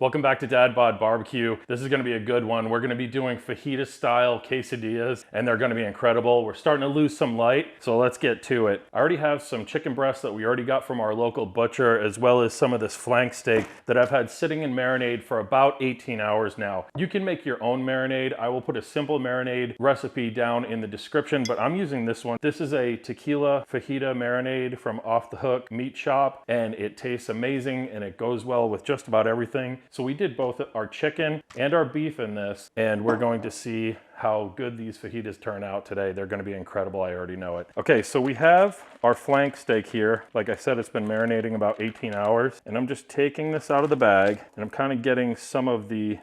Welcome back to Bod BBQ. This is gonna be a good one. We're gonna be doing fajita style quesadillas and they're gonna be incredible. We're starting to lose some light, so let's get to it. I already have some chicken breasts that we already got from our local butcher, as well as some of this flank steak that I've had sitting in marinade for about 18 hours now. You can make your own marinade. I will put a simple marinade recipe down in the description, but I'm using this one. This is a tequila fajita marinade from Off the Hook Meat Shop, and it tastes amazing and it goes well with just about everything. So we did both our chicken and our beef in this, and we're going to see how good these fajitas turn out today. They're gonna be incredible, I already know it. Okay, so we have our flank steak here. Like I said, it's been marinating about 18 hours, and I'm just taking this out of the bag, and I'm kind of getting some of the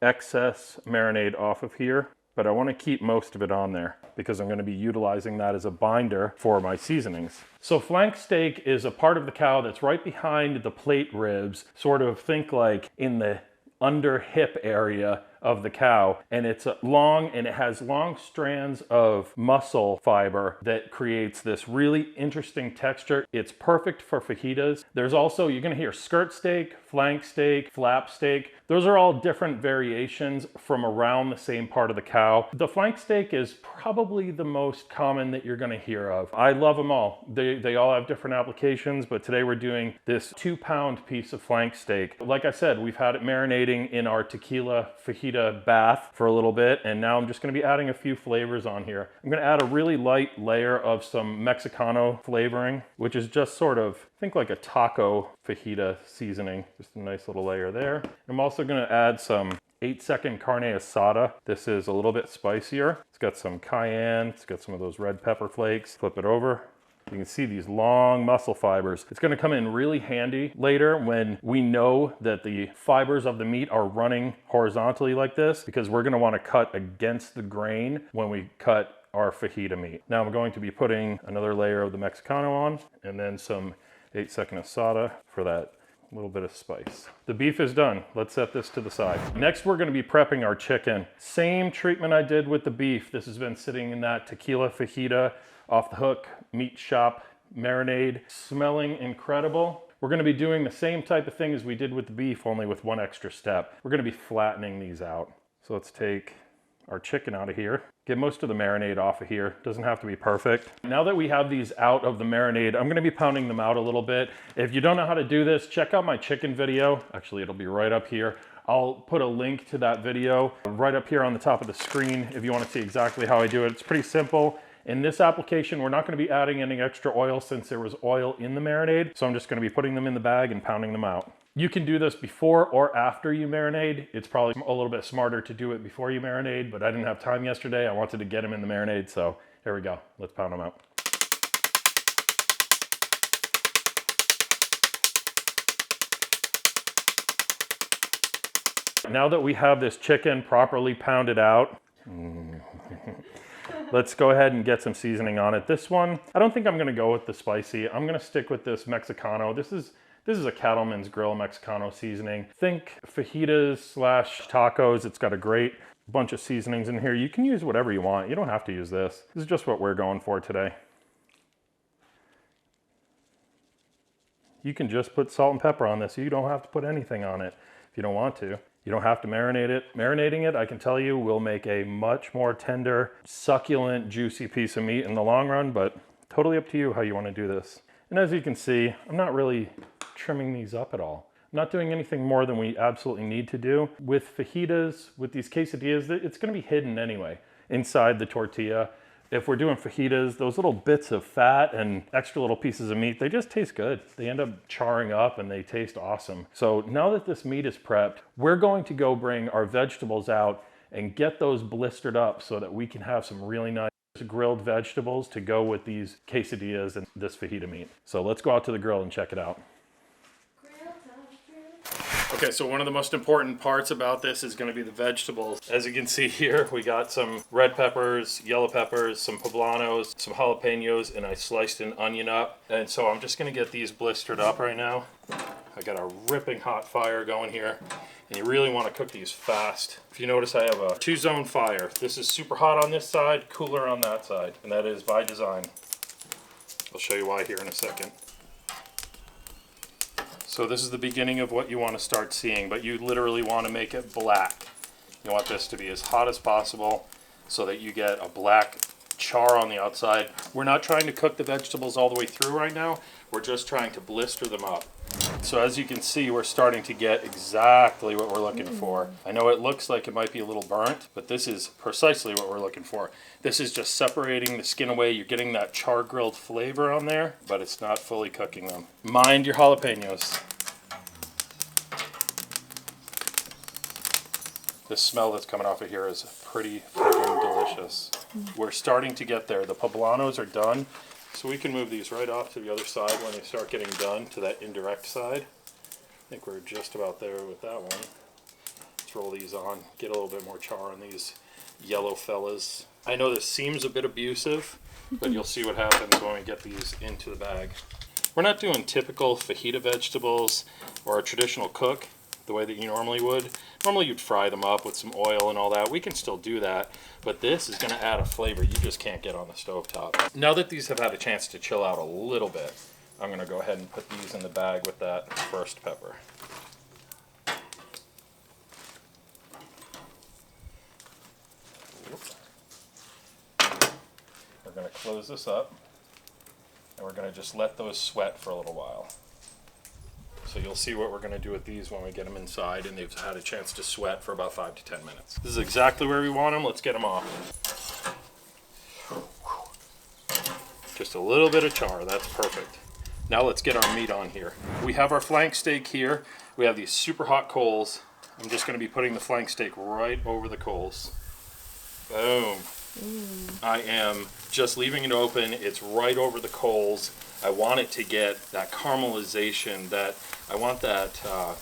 excess marinade off of here, but I wanna keep most of it on there because I'm gonna be utilizing that as a binder for my seasonings. So flank steak is a part of the cow that's right behind the plate ribs, sort of think like in the under hip area of the cow, and it's long and it has long strands of muscle fiber that creates this really interesting texture. It's perfect for fajitas. There's also, you're gonna hear skirt steak, flank steak, flap steak. Those are all different variations from around the same part of the cow. The flank steak is probably the most common that you're gonna hear of. I love them all. They all have different applications, but today we're doing this 2-pound piece of flank steak. Like I said, we've had it marinating in our tequila fajita bath for a little bit, and now I'm just gonna be adding a few flavors on here. I'm gonna add a really light layer of some Mexicano flavoring, which is just sort of, think like a taco fajita seasoning. Just a nice little layer there. I'm also gonna add some 8-second carne asada. This is a little bit spicier. It's got some cayenne, it's got some of those red pepper flakes. Flip it over. You can see these long muscle fibers. It's gonna come in really handy later when we know that the fibers of the meat are running horizontally like this, because we're gonna wanna cut against the grain when we cut our fajita meat. Now I'm going to be putting another layer of the Mexicano on, and then some 8-second asada for that little bit of spice. The beef is done. Let's set this to the side. Next, we're gonna be prepping our chicken. Same treatment I did with the beef. This has been sitting in that tequila fajita Off the Hook Meat Shop marinade, smelling incredible. We're gonna be doing the same type of thing as we did with the beef, only with one extra step. We're gonna be flattening these out. So let's take our chicken out of here. Get most of the marinade off of here. Doesn't have to be perfect. Now that we have these out of the marinade, I'm gonna be pounding them out a little bit. If you don't know how to do this, check out my chicken video. Actually, it'll be right up here. I'll put a link to that video right up here on the top of the screen if you wanna see exactly how I do it. It's pretty simple. In this application, we're not gonna be adding any extra oil since there was oil in the marinade, so I'm just gonna be putting them in the bag and pounding them out. You can do this before or after you marinade. It's probably a little bit smarter to do it before you marinade, but I didn't have time yesterday. I wanted to get them in the marinade, so here we go. Let's pound them out. Now that we have this chicken properly pounded out, let's go ahead and get some seasoning on it. This one, I don't think I'm gonna go with the spicy. I'm gonna stick with this Mexicano. This is a Cattleman's Grill Mexicano seasoning. Think fajitas / tacos. It's got a great bunch of seasonings in here. You can use whatever you want. You don't have to use this. This is just what we're going for today. You can just put salt and pepper on this. You don't have to put anything on it if you don't want to. You don't have to marinate it. Marinating it, I can tell you, will make a much more tender, succulent, juicy piece of meat in the long run, but totally up to you how you want to do this. And as you can see, I'm not really trimming these up at all. I'm not doing anything more than we absolutely need to do. With fajitas, with these quesadillas, it's gonna be hidden anyway inside the tortilla. If we're doing fajitas, those little bits of fat and extra little pieces of meat, they just taste good. They end up charring up and they taste awesome. So now that this meat is prepped, we're going to go bring our vegetables out and get those blistered up so that we can have some really nice grilled vegetables to go with these quesadillas and this fajita meat. So let's go out to the grill and check it out. Okay, so one of the most important parts about this is going to be the vegetables. As you can see here, we got some red peppers, yellow peppers, some poblanos, some jalapenos, and I sliced an onion up. And so I'm just going to get these blistered up right now. I got a ripping hot fire going here, and you really want to cook these fast. If you notice, I have a 2-zone fire. This is super hot on this side, cooler on that side, and that is by design. I'll show you why here in a second. So this is the beginning of what you want to start seeing, but you literally want to make it black. You want this to be as hot as possible so that you get a black char on the outside. We're not trying to cook the vegetables all the way through right now. We're just trying to blister them up. So as you can see, we're starting to get exactly what we're looking for. I know it looks like it might be a little burnt, but this is precisely what we're looking for. This is just separating the skin away. You're getting that char grilled flavor on there, but it's not fully cooking them. Mind your jalapenos. The smell that's coming off of here is pretty friggin' delicious. We're starting to get there. The poblanos are done, so we can move these right off to the other side when they start getting done, to that indirect side. I think we're just about there with that one. Let's roll these on, get a little bit more char on these yellow fellas. I know this seems a bit abusive, but you'll see what happens when we get these into the bag. We're not doing typical fajita vegetables or a traditional cook the way that you normally would. Normally you'd fry them up with some oil and all that. We can still do that, but this is going to add a flavor you just can't get on the stovetop. Now that these have had a chance to chill out a little bit, I'm going to go ahead and put these in the bag with that first pepper. We're going to close this up, and we're going to just let those sweat for a little while. So you'll see what we're going to do with these when we get them inside and they've had a chance to sweat for about 5 to 10 minutes. This is exactly where we want them. Let's get them off. Just a little bit of char, that's perfect. Now let's get our meat on here. We have our flank steak here. We have these super hot coals. I'm just going to be putting the flank steak right over the coals. Boom. I am just leaving it open. It's right over the coals. I want it to get that caramelization, I want that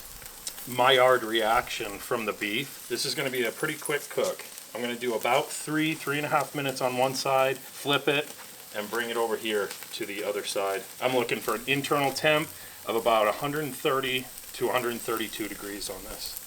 Maillard reaction from the beef. This is going to be a pretty quick cook. I'm going to do about 3.5 minutes on one side, flip it, and bring it over here to the other side. I'm looking for an internal temp of about 130 to 132 degrees on this.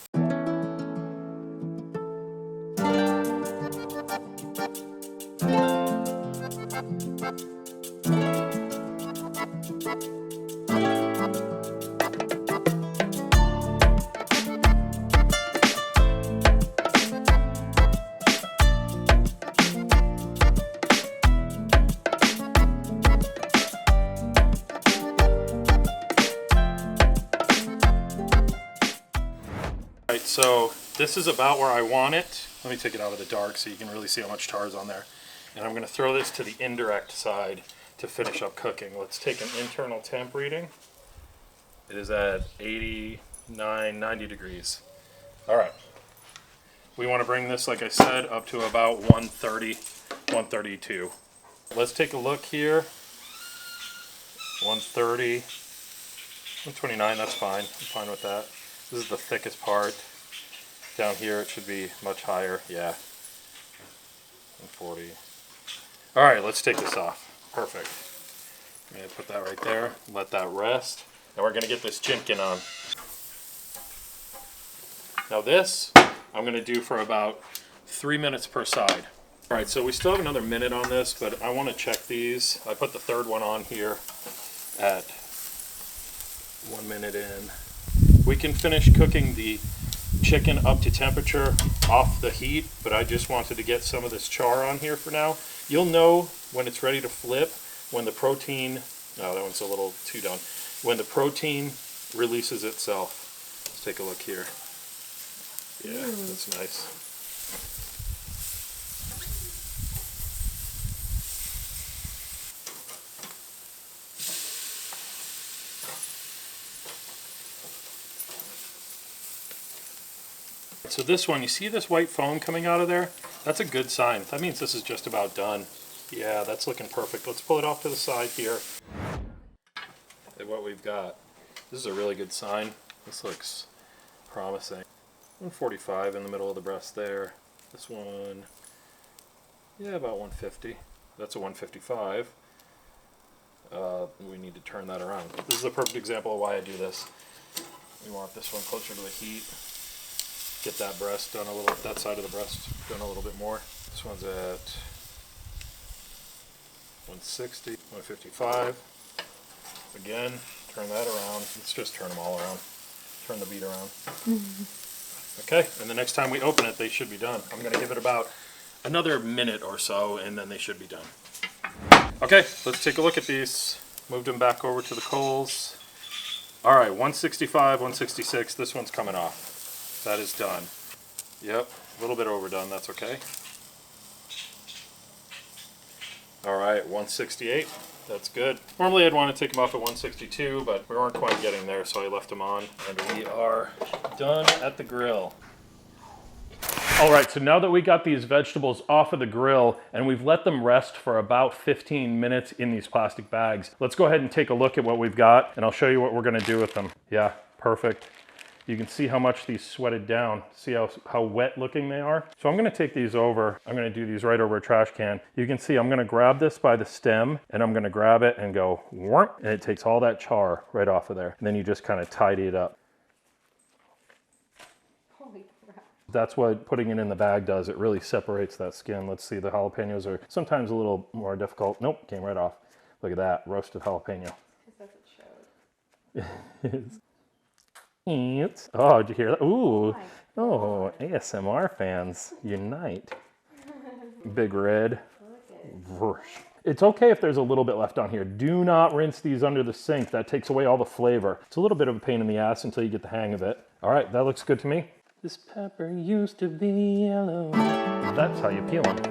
Alright, so this is about where I want it. Let me take it out of the dark so you can really see how much char is on there. And I'm going to throw this to the indirect side to finish up cooking. Let's take an internal temp reading. It is at 89, 90 degrees. Alright. We want to bring this, like I said, up to about 130, 132. Let's take a look here. 130, 129, that's fine. I'm fine with that. This is the thickest part. Down here it should be much higher. Yeah. 140. Alright, let's take this off. Perfect. I'm going to put that right there. Let that rest. Now we're going to get this chimkin on. Now this, I'm going to do for about 3 minutes per side. Alright, so we still have another minute on this, but I want to check these. I put the third one on here at 1 minute in. We can finish cooking the chicken up to temperature off the heat, but I just wanted to get some of this char on here for now. You'll know when it's ready to flip, when the protein, no, that one's a little too done, when the protein releases itself. Let's take a look here. Yeah, that's nice. So this one, you see this white foam coming out of there? That's a good sign. That means this is just about done. Yeah, that's looking perfect. Let's pull it off to the side here. And what we've got. This is a really good sign. This looks promising. 145 in the middle of the breast there. This one, yeah, about 150. That's a 155. We need to turn that around. This is a perfect example of why I do this. We want this one closer to the heat. Get that breast done a little, that side of the breast done a little bit more. This one's at 160, 155. Again, Turn that around. Let's just turn them all around. Turn the beet around. Okay, and the next time we open it, they should be done. I'm gonna give it about another minute or so, and then they should be done. Okay, let's take a look at these. Moved them back over to the coals. All right, 165, 166, this one's coming off. That is done. Yep, a little bit overdone, that's okay. All right, 168, that's good. Normally I'd want to take them off at 162, but we weren't quite getting there, so I left them on. And we are done at the grill. All right, so now that we got these vegetables off of the grill and we've let them rest for about 15 minutes in these plastic bags, let's go ahead and take a look at what we've got, and I'll show you what we're gonna do with them. Yeah, perfect. You can see how much these sweated down. See how wet looking they are? So I'm gonna take these over. I'm gonna do these right over a trash can. You can see I'm gonna grab this by the stem and I'm gonna grab it and go whoop, and it takes all that char right off of there. And then you just kind of tidy it up. Holy crap. That's what putting it in the bag does. It really separates that skin. Let's see, the jalapenos are sometimes a little more difficult. Nope, came right off. Look at that, roasted jalapeno. That's what showed. Oh, did you hear that? Ooh. Oh, ASMR fans, unite. Big red. It's okay if there's a little bit left on here. Do not rinse these under the sink. That takes away all the flavor. It's a little bit of a pain in the ass until you get the hang of it. All right, that looks good to me. This pepper used to be yellow. That's how you peel them.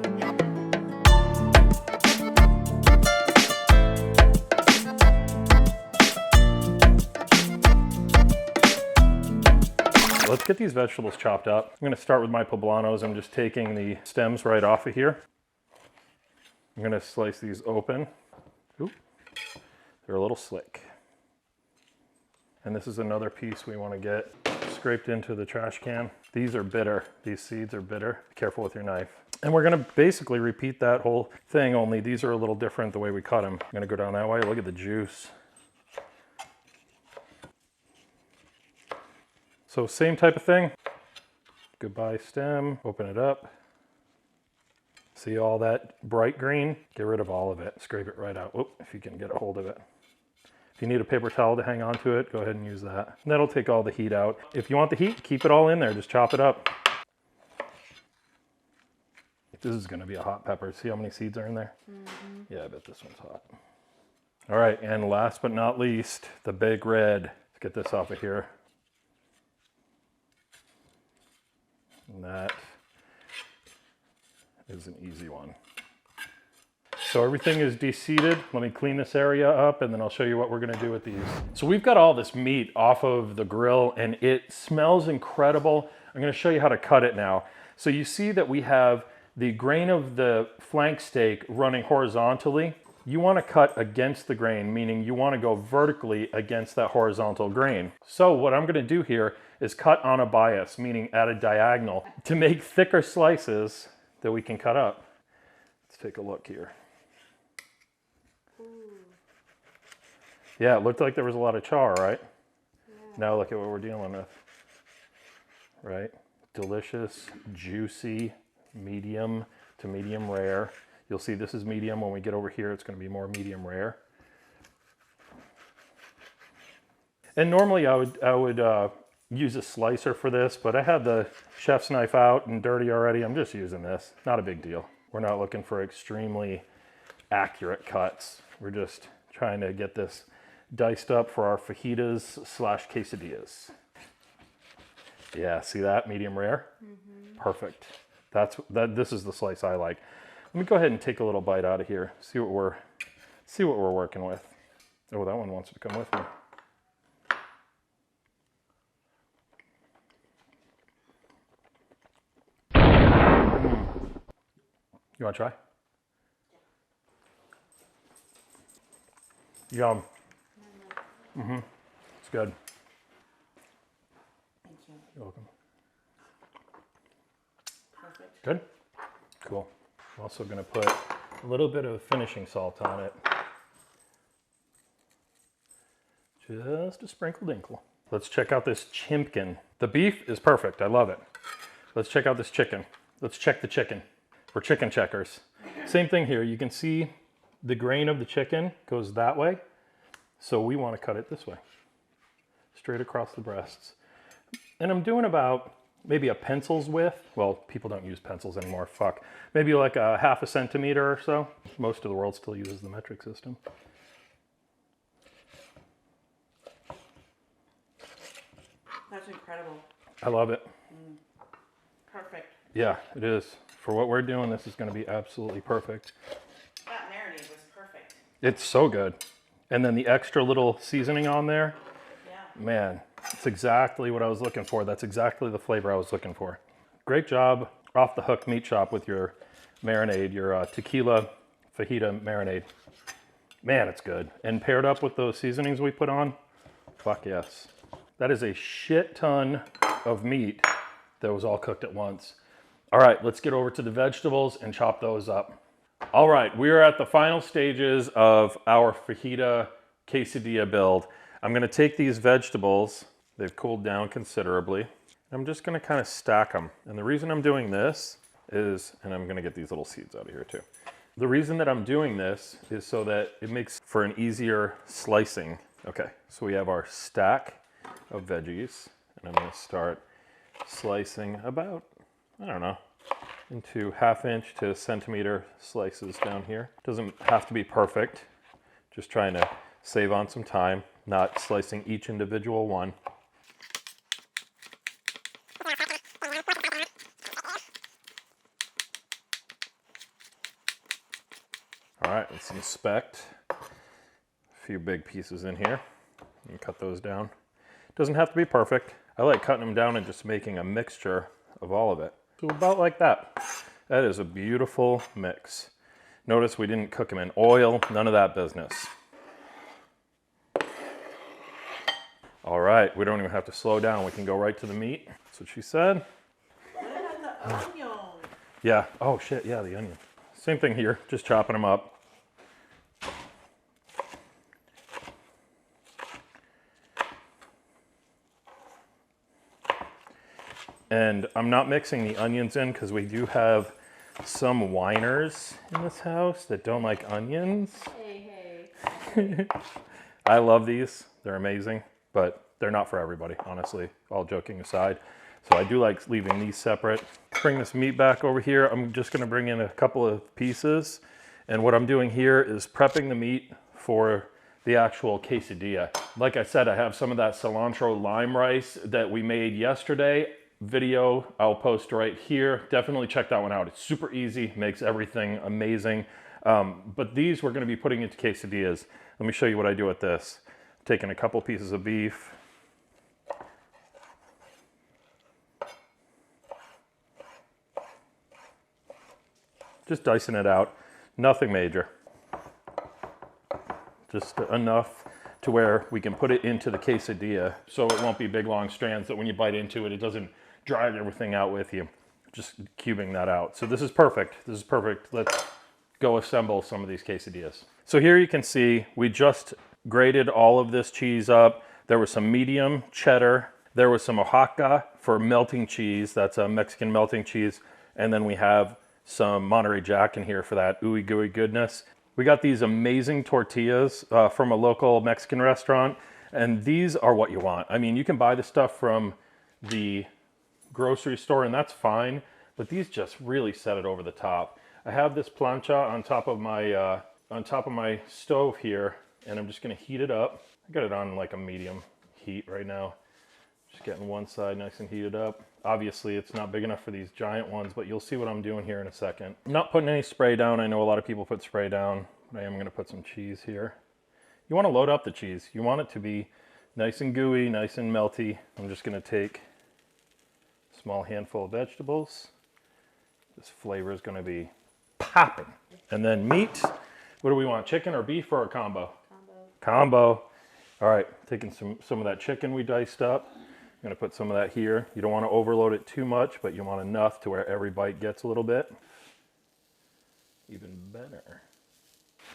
Let's get these vegetables chopped up. I'm gonna start with my poblanos. I'm just taking the stems right off of here. I'm gonna slice these open. Oop, they're a little slick. And this is another piece we wanna get scraped into the trash can. These are bitter. These seeds are bitter. Be careful with your knife. And we're gonna basically repeat that whole thing, only these are a little different the way we cut them. I'm gonna go down that way. Look at the juice. So same type of thing. Goodbye stem, open it up. See all that bright green? Get rid of all of it. Scrape it right out. Whoop, if you can get a hold of it. If you need a paper towel to hang on to it, go ahead and use that. And that'll take all the heat out. If you want the heat, keep it all in there. Just chop it up. This is gonna be a hot pepper. See how many seeds are in there? Mm-hmm. Yeah, I bet this one's hot. All right, and last but not least, the big red. Let's get this off of here. And that is an easy one. So everything is de-seeded. Let me clean this area up and then I'll show you what we're gonna do with these. So we've got all this meat off of the grill and it smells incredible. I'm gonna show you how to cut it now. So you see that we have the grain of the flank steak running horizontally. You wanna cut against the grain, meaning you wanna go vertically against that horizontal grain. So what I'm gonna do here is cut on a bias, meaning at a diagonal, to make thicker slices that we can cut up. Let's take a look here. Ooh. Yeah, it looked like there was a lot of char, right? Yeah. Now look at what we're dealing with, right? Delicious, juicy, medium to medium rare. You'll see this is medium. When we get over here, it's gonna be more medium rare. And normally I would use a slicer for this, but I had the chef's knife out and dirty already. I'm just using this, not a big deal. We're not looking for extremely accurate cuts. We're just trying to get this diced up for our fajitas / quesadillas. Yeah, see that, medium rare? Mm-hmm. Perfect. This is the slice I like. Let me go ahead and take a little bite out of here. See what we're working with. Oh, that one wants to come with me. You want to try? Yum. Mm-hmm. It's good. Thank you. You're welcome. Perfect. Good? Cool. I'm also going to put a little bit of finishing salt on it. Just a sprinkle dinkle. Let's check out this chimpkin. The beef is perfect. I love it. Let's check out this chicken. Let's check the chicken. We're chicken checkers. Same thing here. You can see the grain of the chicken goes that way. So we want to cut it this way, straight across the breasts. And I'm doing about maybe a pencil's width. Well, people don't use pencils anymore, fuck. Maybe like a half a centimeter or so. Most of the world still uses the metric system. That's incredible. I love it. Perfect. Yeah, it is. For what we're doing, this is going to be absolutely perfect. That marinade was perfect. It's so good. And then the extra little seasoning on there, Yeah. man, it's exactly what I was looking for. That's exactly the flavor I was looking for. Great job off the hook meat shop with your marinade, your tequila fajita marinade. Man, it's good. And paired up with those seasonings we put on, fuck yes. That is a shit ton of meat that was all cooked at once. All right, let's get over to the vegetables and chop those up. All right, we are at the final stages of our fajita quesadilla build. I'm gonna take these vegetables, they've cooled down considerably. I'm just gonna kind of stack them. And the reason I'm doing this is, and I'm gonna get these little seeds out of here too. The reason that I'm doing this is so that it makes for an easier slicing. Okay, so we have our stack of veggies, and I'm gonna start slicing about, I don't know, into 1/2 inch to centimeter slices down here. Doesn't have to be perfect, just trying to save on some time, not slicing each individual one. All right, let's inspect. A few big pieces in here, and cut those down. Doesn't have to be perfect. I like cutting them down and just making a mixture of all of it. So about like that. That is a beautiful mix. Notice we didn't cook them in oil, none of that business. All right, we don't even have to slow down. We can go right to the meat. That's what she said. What about the onion? Yeah, oh shit, yeah, the onion. Same thing here, just chopping them up. And I'm not mixing the onions in because we do have some whiners in this house that don't like onions. Hey. I love these, they're amazing, but they're not for everybody, honestly, all joking aside. So I do like leaving these separate. Bring this meat back over here. I'm just gonna bring in a couple of pieces. And what I'm doing here is prepping the meat for the actual quesadilla. Like I said, I have some of that cilantro lime rice that we made yesterday. Video I'll post right here. Definitely check that one out. It's super easy, makes everything amazing. But these we're gonna be putting into quesadillas. Let me show you what I do with this. I'm taking a couple pieces of beef. Just dicing it out, nothing major. Just enough to where we can put it into the quesadilla so it won't be big long strands that when you bite into it, it doesn't drag everything out with you. Just cubing that out. So this is perfect. This is perfect. Let's go assemble some of these quesadillas. So here you can see we just grated all of this cheese up. There was some medium cheddar. There was some Oaxaca for melting cheese. That's a Mexican melting cheese. And then we have some Monterey Jack in here for that ooey gooey goodness. We got these amazing tortillas from a local Mexican restaurant, and these are what you want. I mean, you can buy the stuff from the grocery store and that's fine, but these just really set it over the top. I have this plancha on top of my stove here, and I'm just gonna heat it up. I got it on like a medium heat right now. Just getting one side nice and heated up. Obviously, it's not big enough for these giant ones, but you'll see what I'm doing here in a second. I'm not putting any spray down. I know a lot of people put spray down, but I am gonna put some cheese here. You wanna load up the cheese. You want it to be nice and gooey, nice and melty. I'm just gonna take a small handful of vegetables. This flavor is gonna be popping. And then meat. What do we want, chicken or beef or a combo? Combo. All right, taking some of that chicken we diced up. I'm gonna put some of that here. You don't wanna overload it too much, but you want enough to where every bite gets a little bit. Even better.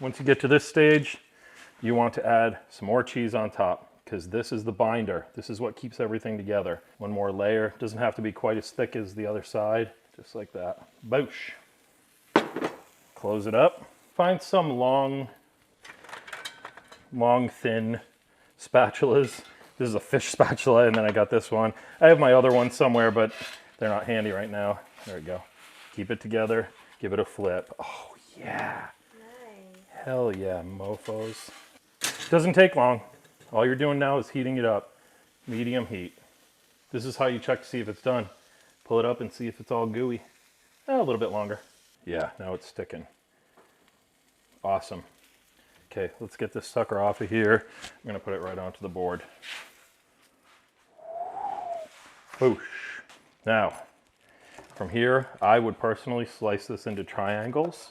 Once you get to this stage, you want to add some more cheese on top because this is the binder. This is what keeps everything together. One more layer. Doesn't have to be quite as thick as the other side, just like that. Boosh. Close it up. Find some long long, thin spatulas. This is a fish spatula, and then I got this one. I have my other one somewhere, but they're not handy right now. There we go. Keep it together, give it a flip. Oh yeah. Nice. Hell yeah, mofos. Doesn't take long. All you're doing now is heating it up. Medium heat. This is how you check to see if it's done. Pull it up and see if it's all gooey. A little bit longer. Yeah, now it's sticking. Awesome. Okay, let's get this sucker off of here. I'm gonna put it right onto the board. Whoosh. Now, from here, I would personally slice this into triangles.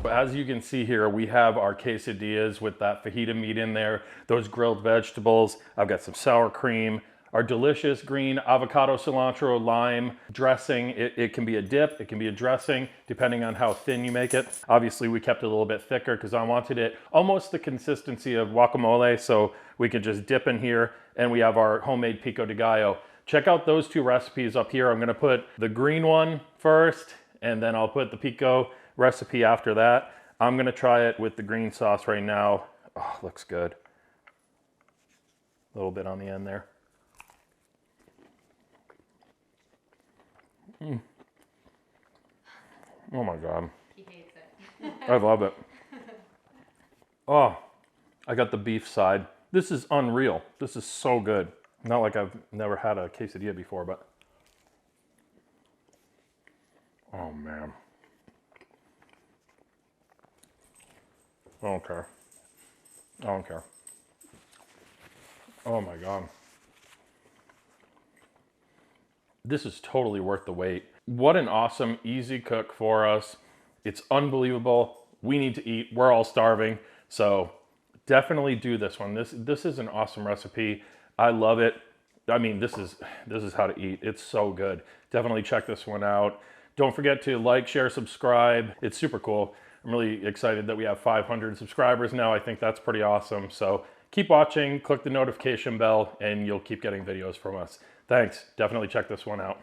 But as you can see here, we have our quesadillas with that fajita meat in there, those grilled vegetables. I've got some sour cream, our delicious green avocado, cilantro, lime dressing. It can be a dip, it can be a dressing, depending on how thin you make it. Obviously, we kept it a little bit thicker because I wanted it almost the consistency of guacamole, so we could just dip in here, and we have our homemade pico de gallo. Check out those two recipes up here. I'm gonna put the green one first, and then I'll put the pico recipe after that. I'm gonna try it with the green sauce right now. Oh, looks good. A little bit on the end there. Oh my God. He hates it. I love it. Oh, I got the beef side. This is unreal. This is so good. Not like I've never had a quesadilla before, but. Oh man. I don't care. I don't care. Oh my God. This is totally worth the wait. What an awesome, easy cook for us. It's unbelievable. We need to eat. We're all starving. So definitely do this one. This is an awesome recipe. I love it. I mean, this is how to eat. It's so good. Definitely check this one out. Don't forget to like, share, subscribe. It's super cool. I'm really excited that we have 500 subscribers now. I think that's pretty awesome. So keep watching, click the notification bell, and you'll keep getting videos from us. Thanks. Definitely check this one out.